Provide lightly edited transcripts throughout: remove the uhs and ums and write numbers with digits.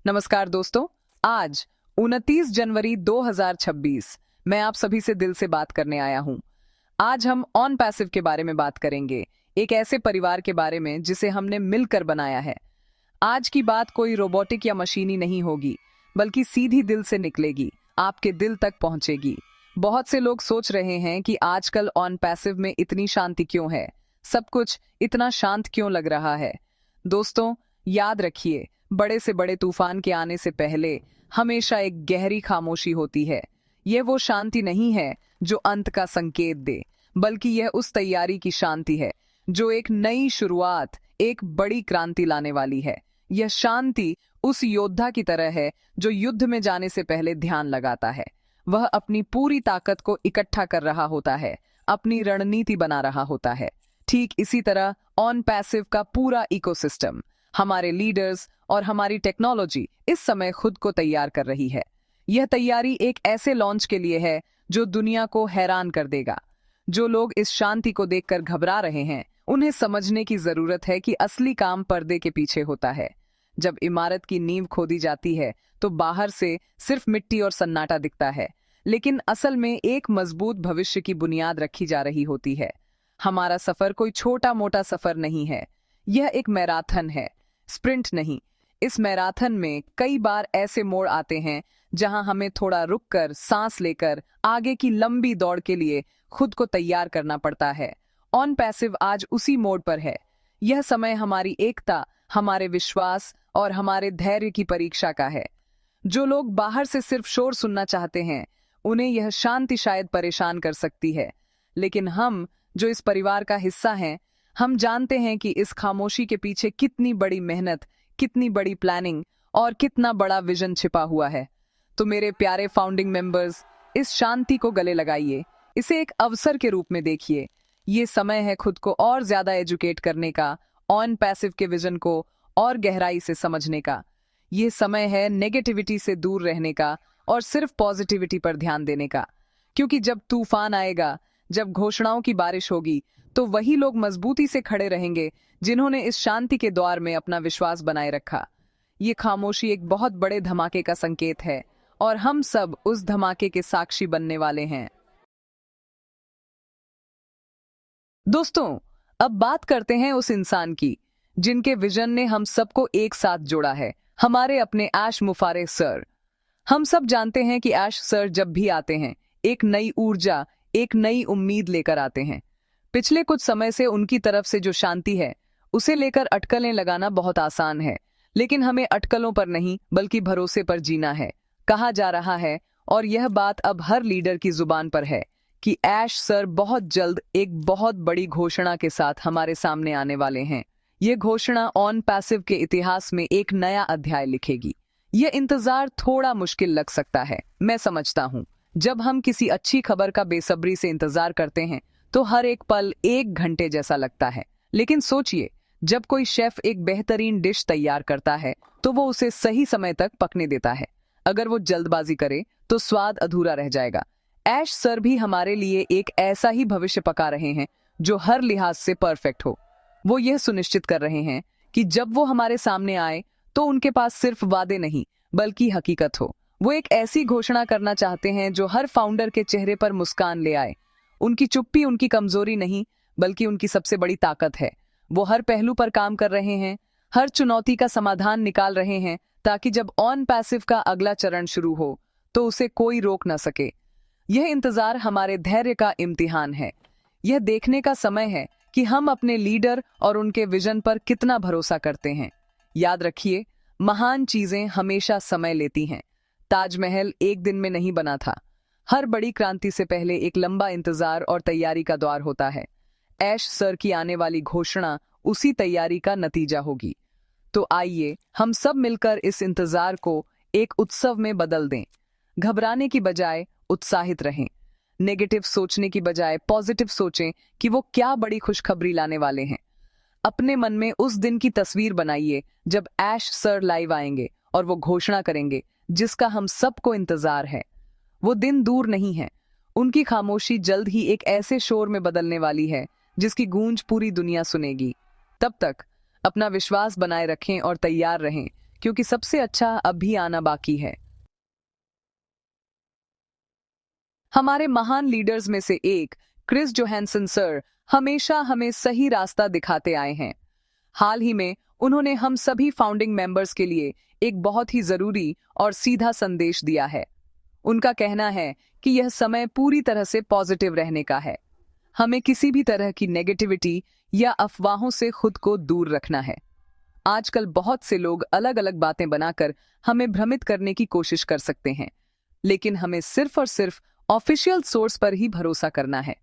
नमस्कार दोस्तों। आज 29 जनवरी 2026 मैं आप सभी से दिल से बात करने आया हूं। आज हम ऑन पैसिव के बारे में बात करेंगे, एक ऐसे परिवार के बारे में जिसे हमने मिलकर बनाया है। आज की बात कोई रोबोटिक या मशीनी नहीं होगी, बल्कि सीधी दिल से निकलेगी, आपके दिल तक पहुंचेगी। बहुत से लोग सोच रहे हैं कि आजकल ऑन पैसिव में इतनी शांति क्यों है, सब कुछ इतना शांत क्यों लग रहा है। दोस्तों, याद रखिए, बड़े से बड़े तूफान के आने से पहले हमेशा एक गहरी खामोशी होती है। यह वो शांति नहीं है जो अंत का संकेत दे, बल्कि यह उस तैयारी की शांति है जो एक नई शुरुआत, एक बड़ी क्रांति लाने वाली है। यह शांति उस योद्धा की तरह है जो युद्ध में जाने से पहले ध्यान लगाता है। वह अपनी पूरी ताकत को इकट्ठा कर रहा होता है, अपनी रणनीति बना रहा होता है। ठीक इसी तरह ऑन पैसिव का पूरा इकोसिस्टम, हमारे लीडर्स और हमारी टेक्नोलॉजी इस समय खुद को तैयार कर रही है। यह तैयारी एक ऐसे लॉन्च के लिए है जो दुनिया को हैरान कर देगा। जो लोग इस शांति को देखकर घबरा रहे हैं, उन्हें समझने की जरूरत है कि असली काम पर्दे के पीछे होता है। जब इमारत की नींव खोदी जाती है तो बाहर से सिर्फ मिट्टी और सन्नाटा दिखता है, लेकिन असल में एक मजबूत भविष्य की बुनियाद रखी जा रही होती है। हमारा सफर कोई छोटा मोटा सफर नहीं है, यह एक मैराथन है, स्प्रिंट नहीं। इस मैराथन में कई बार ऐसे मोड़ आते हैं जहां हमें थोड़ा रुककर, सांस लेकर आगे की लंबी दौड़ के लिए खुद को तैयार करना पड़ता है। ऑन पैसिव आज उसी मोड़ पर है। यह समय हमारी एकता, हमारे विश्वास और हमारे धैर्य की परीक्षा का है। जो लोग बाहर से सिर्फ शोर सुनना चाहते हैं, उन्हें यह शांति शायद परेशान कर सकती है, लेकिन हम जो इस परिवार का हिस्सा हैं, हम जानते हैं कि इस खामोशी के पीछे कितनी बड़ी मेहनत, कितनी बड़ी प्लानिंग और कितना बड़ा विजन छिपा हुआ है। तो मेरे प्यारे फाउंडिंग मेंबर्स, इस शांति को गले लगाइए, इसे एक अवसर के रूप में देखिए। ये समय है खुद को और ज्यादा एजुकेट करने का, ऑन पैसिव के विजन को और गहराई से समझने का। ये समय है नेगेटिविटी से दूर रहने का और सिर्फ पॉजिटिविटी पर ध्यान देने का। क्योंकि जब तूफान आएगा, जब घोषणाओं की बारिश होगी, तो वही लोग मजबूती से खड़े रहेंगे जिन्होंने इस शांति के द्वार में अपना विश्वास बनाए रखा। ये खामोशी एक बहुत बड़े धमाके का संकेत है और हम सब उस धमाके के साक्षी बनने वाले हैं। दोस्तों, अब बात करते हैं उस इंसान की जिनके विजन ने हम सबको एक साथ जोड़ा है, हमारे अपने ऐश मुफारे सर। हम सब जानते हैं कि ऐश सर जब भी आते हैं, एक नई ऊर्जा, एक नई उम्मीद लेकर आते हैं। पिछले कुछ समय से उनकी तरफ से जो शांति है, उसे लेकर अटकलें लगाना बहुत आसान है, लेकिन हमें अटकलों पर नहीं बल्कि भरोसे पर जीना है। कहा जा रहा है, और यह बात अब हर लीडर की जुबान पर है, कि ऐश सर बहुत जल्द एक बहुत बड़ी घोषणा के साथ हमारे सामने आने वाले हैं। यह घोषणा ऑन पैसिव के इतिहास में एक नया अध्याय लिखेगी। यह इंतजार थोड़ा मुश्किल लग सकता है, मैं समझता हूँ। जब हम किसी अच्छी खबर का बेसब्री से इंतजार करते हैं तो हर एक पल 1 घंटे जैसा लगता है। लेकिन सोचिए, जब कोई शेफ एक बेहतरीन डिश तैयार करता है तो वो उसे सही समय तक पकने देता है। अगर वो जल्दबाजी करे तो स्वाद अधूरा रह जाएगा। ऐश सर भी हमारे लिए एक ऐसा ही भविष्य पका रहे हैं जो हर लिहाज से परफेक्ट हो। वो यह सुनिश्चित कर रहे हैं कि जब वो हमारे सामने आए तो उनके पास सिर्फ वादे नहीं बल्कि हकीकत हो। वो एक ऐसी घोषणा करना चाहते हैं जो हर फाउंडर के चेहरे पर मुस्कान ले आए। उनकी चुप्पी उनकी कमजोरी नहीं बल्कि उनकी सबसे बड़ी ताकत है। वो हर पहलू पर काम कर रहे हैं, हर चुनौती का समाधान निकाल रहे हैं, ताकि जब ऑन पैसिव का अगला चरण शुरू हो तो उसे कोई रोक न सके। यह इंतजार हमारे धैर्य का इम्तिहान है। यह देखने का समय है कि हम अपने लीडर और उनके विजन पर कितना भरोसा करते हैं। याद रखिए, महान चीजें हमेशा समय लेती हैं। ताजमहल एक दिन में नहीं बना था। हर बड़ी क्रांति से पहले एक लंबा इंतजार और तैयारी का दौर होता है। ऐश सर की आने वाली घोषणा उसी तैयारी का नतीजा होगी। तो आइए हम सब मिलकर इस इंतजार को एक उत्सव में बदल दें। घबराने की बजाय उत्साहित रहें। नेगेटिव सोचने की बजाय पॉजिटिव सोचें कि वो क्या बड़ी खुशखबरी लाने वाले हैं। अपने मन में उस दिन की तस्वीर बनाइए जब ऐश सर लाइव आएंगे और वो घोषणा करेंगे जिसका हम सबको इंतजार है। वो दिन दूर नहीं है। उनकी खामोशी जल्द ही एक ऐसे शोर में बदलने वाली है जिसकी गूंज पूरी दुनिया सुनेगी। तब तक अपना विश्वास बनाए रखें और तैयार रहें, क्योंकि सबसे अच्छा अभी आना बाकी है। हमारे महान लीडर्स में से एक क्रिस जोहानसन सर हमेशा हमें सही रास्ता दिखाते आए हैं। हाल ही में उन्होंने हम सभी फाउंडिंग मेंबर्स के लिए एक बहुत ही जरूरी और सीधा संदेश दिया है। उनका कहना है कि यह समय पूरी तरह से पॉजिटिव रहने का है। हमें किसी भी तरह की नेगेटिविटी या अफवाहों से खुद को दूर रखना है। आजकल बहुत से लोग अलग अलग बातें बनाकर हमें भ्रमित करने की कोशिश कर सकते हैं, लेकिन हमें सिर्फ और सिर्फ ऑफिशियल सोर्स पर ही भरोसा करना है।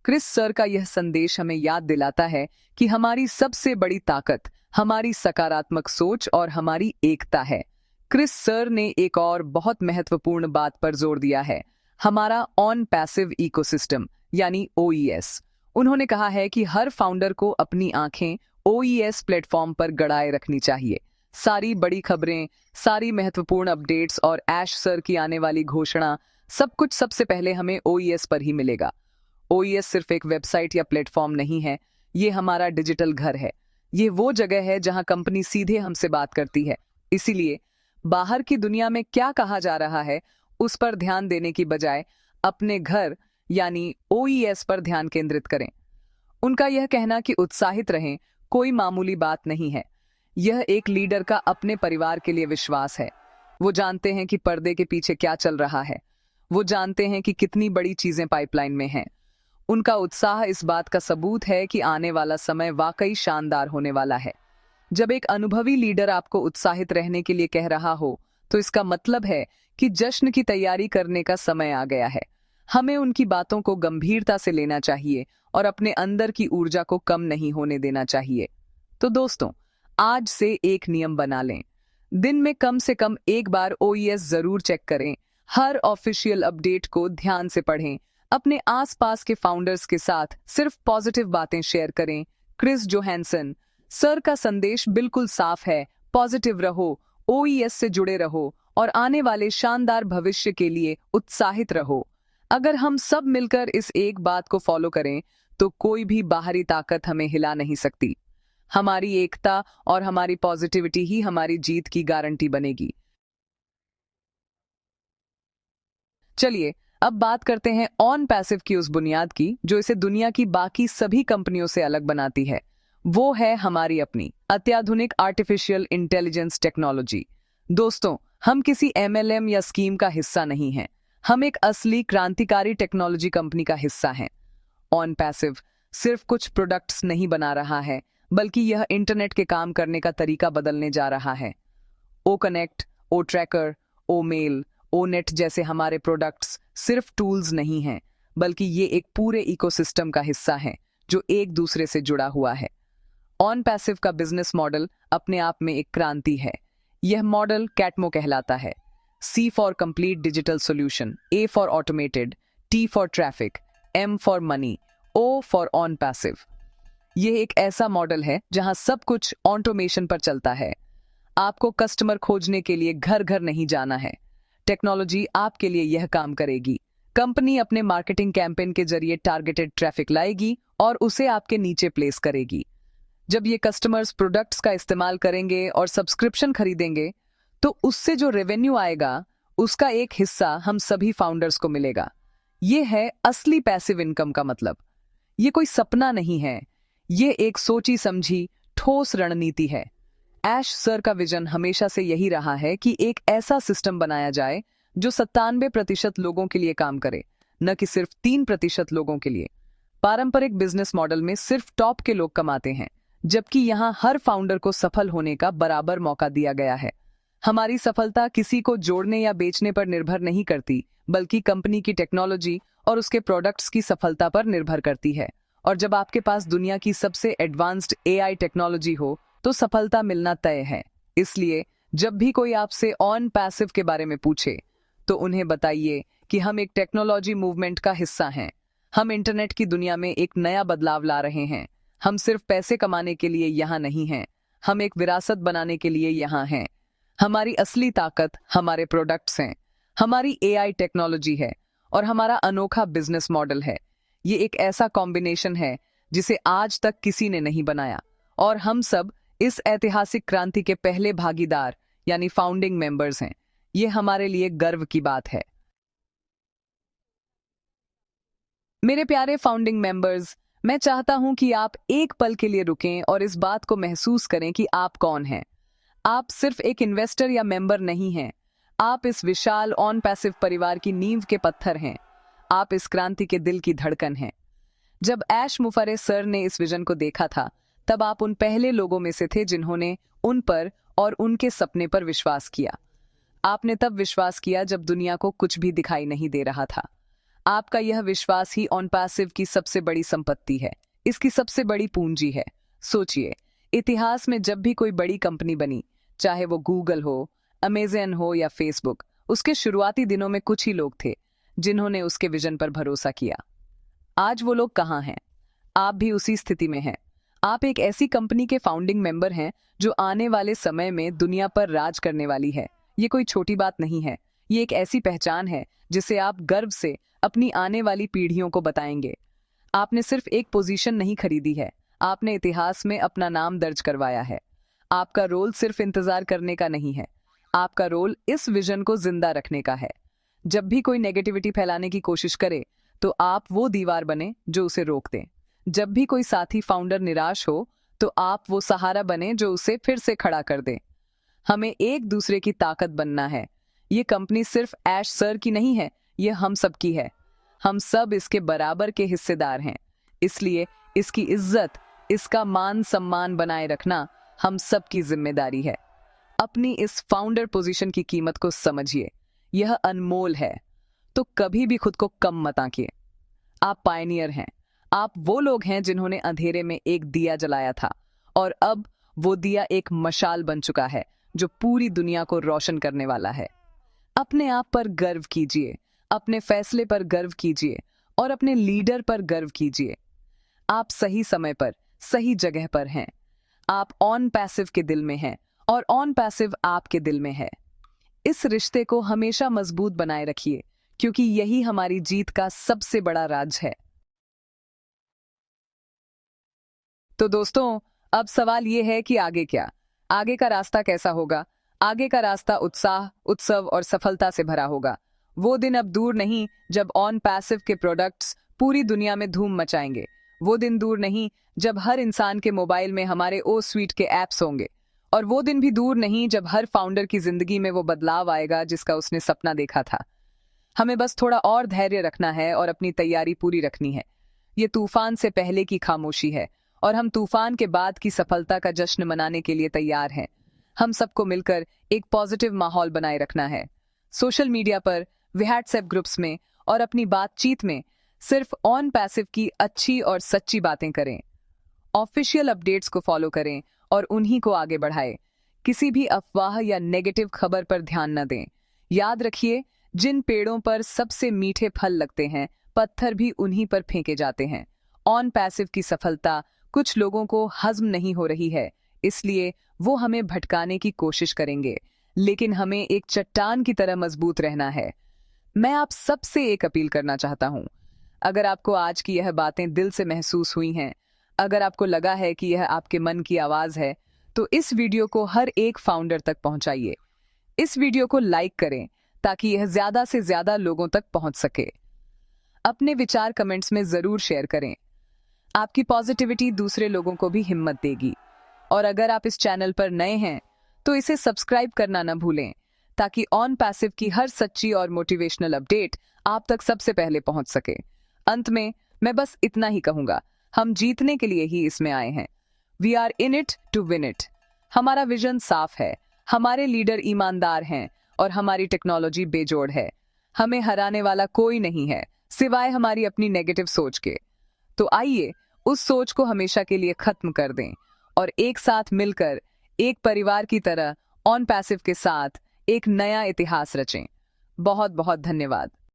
क्रिस सर का यह संदेश हमें याद दिलाता है कि हमारी सबसे बड़ी ताकत हमारी सकारात्मक सोच और हमारी एकता है। क्रिस सर ने एक और बहुत महत्वपूर्ण बात पर जोर दिया है, हमारा ऑन पैसिव इकोसिस्टम यानी ओईएस। उन्होंने कहा है कि हर फाउंडर को अपनी आंखें ओईएस प्लेटफॉर्म पर गड़ाए रखनी चाहिए। सारी बड़ी खबरें, सारी महत्वपूर्ण अपडेट्स और ऐश सर की आने वाली घोषणा, सब कुछ सबसे पहले हमें ओईएस पर ही मिलेगा। ओईएस सिर्फ एक वेबसाइट या प्लेटफॉर्म नहीं है, ये हमारा डिजिटल घर है। ये वो जगह है जहां कंपनी सीधे हमसे बात करती है। इसीलिए बाहर की दुनिया में क्या कहा जा रहा है उस पर ध्यान देने की बजाय अपने घर यानी ओईएस पर ध्यान केंद्रित करें। उनका यह कहना कि उत्साहित रहें कोई मामूली बात नहीं है। यह एक लीडर का अपने परिवार के लिए विश्वास है। वो जानते हैं कि पर्दे के पीछे क्या चल रहा है। वो जानते हैं कि कितनी बड़ी चीजें पाइपलाइन में हैं। उनका उत्साह इस बात का सबूत है कि आने वाला समय वाकई शानदार होने वाला है। जब एक अनुभवी लीडर आपको उत्साहित रहने के लिए कह रहा हो, तो इसका मतलब है कि जश्न की तैयारी करने का समय आ गया है। हमें उनकी बातों को गंभीरता से लेना चाहिए और अपने अंदर की ऊर्जा को कम नहीं होने देना चाहिए। तो दोस्तों, आज से एक नियम बना लें। दिन में कम से कम एक बार ओईएस जरूर चेक करें। हर ऑफिशियल अपडेट को ध्यान से पढ़ें। अपने आसपास के फाउंडर्स के साथ सिर्फ पॉजिटिव बातें शेयर करें। क्रिस जोहानसन सर का संदेश बिल्कुल साफ है, पॉजिटिव रहो, ओईएस से जुड़े रहो और आने वाले शानदार भविष्य के लिए उत्साहित रहो। अगर हम सब मिलकर इस एक बात को फॉलो करें, तो कोई भी बाहरी ताकत हमें हिला नहीं सकती। हमारी एकता और हमारी पॉजिटिविटी ही हमारी जीत की गारंटी बनेगी। चलिए अब बात करते हैं ऑन पैसिव की उस बुनियाद की जो इसे दुनिया की बाकी सभी कंपनियों से अलग बनाती है। वो है हमारी अपनी अत्याधुनिक आर्टिफिशियल इंटेलिजेंस टेक्नोलॉजी। दोस्तों, हम किसी एमएलएम या स्कीम का हिस्सा नहीं हैं। हम एक असली क्रांतिकारी टेक्नोलॉजी कंपनी का हिस्सा हैं। ऑन पैसिव सिर्फ कुछ प्रोडक्ट्स नहीं बना रहा है, बल्कि यह इंटरनेट के काम करने का तरीका बदलने जा रहा है। ओ कनेक्ट, ओ ट्रैकर, ओ मेल, ओ नेट जैसे हमारे प्रोडक्ट्स सिर्फ टूल्स नहीं हैं, बल्कि ये एक पूरे इकोसिस्टम का हिस्सा है जो एक दूसरे से जुड़ा हुआ है। ऑन पैसिव का बिजनेस मॉडल अपने आप में एक क्रांति है। यह मॉडल कैटमो कहलाता है। C for complete digital solution, A for automated, T for traffic, M for money, O for on passive. यह एक ऐसा मॉडल है जहां सब कुछ ऑटोमेशन पर चलता है। आपको कस्टमर खोजने के लिए घर घर नहीं जाना है। टेक्नोलॉजी आपके लिए यह काम करेगी। कंपनी अपने मार्केटिंग कैंपेन के जरिए टारगेटेड ट्रैफिक लाएगी और उसे आपके नीचे प्लेस करेगी। जब ये कस्टमर्स प्रोडक्ट्स का इस्तेमाल करेंगे और सब्सक्रिप्शन खरीदेंगे, तो उससे जो रेवेन्यू आएगा उसका एक हिस्सा हम सभी फाउंडर्स को मिलेगा। ये है असली पैसिव इनकम का मतलब। ये कोई सपना नहीं है, ये एक सोची समझी ठोस रणनीति है। ऐश सर का विजन हमेशा से यही रहा है कि एक ऐसा सिस्टम बनाया जाए जो 97% लोगों के लिए काम करे, न कि सिर्फ 3% लोगों के लिए। पारंपरिक बिजनेस मॉडल में सिर्फ टॉप के लोग कमाते हैं, जबकि यहाँ हर फाउंडर को सफल होने का बराबर मौका दिया गया है। हमारी सफलता किसी को जोड़ने या बेचने पर निर्भर नहीं करती, बल्कि कंपनी की टेक्नोलॉजी और उसके प्रोडक्ट्स की सफलता पर निर्भर करती है। और जब आपके पास दुनिया की सबसे एडवांस्ड एआई टेक्नोलॉजी हो, तो सफलता मिलना तय है। इसलिए जब भी कोई आपसे ऑन पैसिव के बारे में पूछे, तो उन्हें बताइए कि हम एक टेक्नोलॉजी मूवमेंट का हिस्सा हैं। हम इंटरनेट की दुनिया में एक नया बदलाव ला रहे हैं। हम सिर्फ पैसे कमाने के लिए यहाँ नहीं हैं, हम एक विरासत बनाने के लिए यहाँ हैं। हमारी असली ताकत हमारे प्रोडक्ट्स हैं, हमारी एआई टेक्नोलॉजी है और हमारा अनोखा बिजनेस मॉडल है। ये एक ऐसा कॉम्बिनेशन है जिसे आज तक किसी ने नहीं बनाया, और हम सब इस ऐतिहासिक क्रांति के पहले भागीदार यानी फाउंडिंग मेंबर्स हैं। ये हमारे लिए गर्व की बात है। मेरे प्यारे फाउंडिंग मेंबर्स, मैं चाहता हूं कि आप एक पल के लिए रुकें और इस बात को महसूस करें कि आप कौन हैं। आप सिर्फ एक इन्वेस्टर या मेंबर नहीं हैं। आप इस विशाल ऑन पैसिव परिवार की नींव के पत्थर हैं। आप इस क्रांति के दिल की धड़कन हैं। जब ऐश मुफरे सर ने इस विजन को देखा था, तब आप उन पहले लोगों में से थे जिन्होंने उन पर और उनके सपने पर विश्वास किया। आपने तब विश्वास किया जब दुनिया को कुछ भी दिखाई नहीं दे रहा था। आपका यह विश्वास ही ऑन पैसिव की सबसे बड़ी संपत्ति है, इसकी सबसे बड़ी पूंजी है। सोचिए, इतिहास में जब भी कोई बड़ी कंपनी बनी, चाहे वो गूगल हो, अमेज़न हो या फेसबुक, उसके शुरुआती दिनों में कुछ ही लोग थे जिन्होंने उसके विजन पर भरोसा किया। आज वो लोग कहाँ हैं? आप भी उसी स्थिति में हैं। आप एक ऐसी कंपनी के फाउंडिंग मेंबर हैं जो आने वाले समय में दुनिया पर राज करने वाली है। ये कोई छोटी बात नहीं है। ये एक ऐसी पहचान है जिसे आप गर्व से अपनी आने वाली पीढ़ियों को बताएंगे। आपने सिर्फ एक पोजीशन नहीं खरीदी है, आपने इतिहास में अपना नाम दर्ज करवाया है। आपका रोल सिर्फ इंतजार करने का नहीं है, आपका रोल इस विजन को जिंदा रखने का है। जब भी कोई नेगेटिविटी फैलाने की कोशिश करे, तो आप वो दीवार बने जो उसे रोक दें। जब भी कोई साथी फाउंडर निराश हो, तो आप वो सहारा बने जो उसे फिर से खड़ा कर दे। हमें एक दूसरे की ताकत बनना है। ये कंपनी सिर्फ ऐश सर की नहीं है, ये हम सब की है। हम सब इसके बराबर के हिस्सेदार हैं। इसलिए इसकी इज्जत, इसका मान सम्मान बनाए रखना हम सब की जिम्मेदारी है। अपनी इस फाउंडर पोजीशन की कीमत को समझिए, यह अनमोल है। तो कभी भी खुद को कम मत आंकिए। आप पायनियर हैं। आप वो लोग हैं जिन्होंने अंधेरे में एक दिया जलाया था, और अब वो दिया एक मशाल बन चुका है जो पूरी दुनिया को रोशन करने वाला है। अपने आप पर गर्व कीजिए, अपने फैसले पर गर्व कीजिए और अपने लीडर पर गर्व कीजिए। आप सही समय पर, सही जगह पर हैं। आप ऑन पैसिव के दिल में हैं और ऑन पैसिव आपके दिल में है। इस रिश्ते को हमेशा मजबूत बनाए रखिए, क्योंकि यही हमारी जीत का सबसे बड़ा राज है। तो दोस्तों, अब सवाल ये है कि आगे क्या? आगे का रास्ता कैसा होगा? आगे का रास्ता उत्साह, उत्सव और सफलता से भरा होगा। वो दिन अब दूर नहीं जब ऑन पैसिव के प्रोडक्ट्स पूरी दुनिया में धूम मचाएंगे। वो दिन दूर नहीं जब हर इंसान के मोबाइल में हमारे ओ स्वीट के ऐप्स होंगे। और वो दिन भी दूर नहीं जब हर फाउंडर की जिंदगी में वो बदलाव आएगा जिसका उसने सपना देखा था। हमें बस थोड़ा और धैर्य रखना है और अपनी तैयारी पूरी रखनी है। ये तूफान से पहले की खामोशी है, और हम तूफान के बाद की सफलता का जश्न मनाने के लिए तैयार हैं। हम सबको मिलकर एक पॉजिटिव माहौल बनाए रखना है। सोशल मीडिया पर, व्हाट्सएप ग्रुप्स में और अपनी बातचीत में सिर्फ ऑन पैसिव की अच्छी और सच्ची बातें करें। ऑफिशियल अपडेट्स को फॉलो करें और उन्हीं को आगे बढ़ाएं। किसी भी अफवाह या नेगेटिव खबर पर ध्यान न दें। याद रखिए, जिन पेड़ों पर सबसे मीठे फल लगते हैं, पत्थर भी उन्हीं पर फेंके जाते हैं। ऑन पैसिव की सफलता कुछ लोगों को हजम नहीं हो रही है, इसलिए वो हमें भटकाने की कोशिश करेंगे, लेकिन हमें एक चट्टान की तरह मजबूत रहना है। मैं आप सबसे एक अपील करना चाहता हूं। अगर आपको आज की यह बातें दिल से महसूस हुई हैं, अगर आपको लगा है कि यह आपके मन की आवाज है, तो इस वीडियो को हर एक फाउंडर तक पहुंचाइए। इस वीडियो को लाइक करें ताकि यह ज्यादा से ज्यादा लोगों तक पहुंच सके। अपने विचार कमेंट्स में जरूर शेयर करें। आपकी पॉजिटिविटी दूसरे लोगों को भी हिम्मत देगी। और अगर आप इस चैनल पर नए हैं, तो इसे सब्सक्राइब करना न भूलें, ताकि ऑन पैसिव की हर सच्ची और मोटिवेशनल अपडेट आप तक सबसे पहले पहुंच सके। अंत में मैं बस इतना ही कहूंगा, हम जीतने के लिए ही इसमें आए हैं। We are in it to win it. हमारा विजन साफ है, हमारे लीडर ईमानदार हैं और हमारी टेक्नोलॉजी बेजोड़ है। हमें हराने वाला कोई नहीं है, सिवाय हमारी अपनी नेगेटिव सोच के। तो आइए उस सोच को हमेशा के लिए खत्म कर दें और एक साथ मिलकर एक परिवार की तरह ऑन पैसिव के साथ एक नया इतिहास रचें। बहुत बहुत धन्यवाद।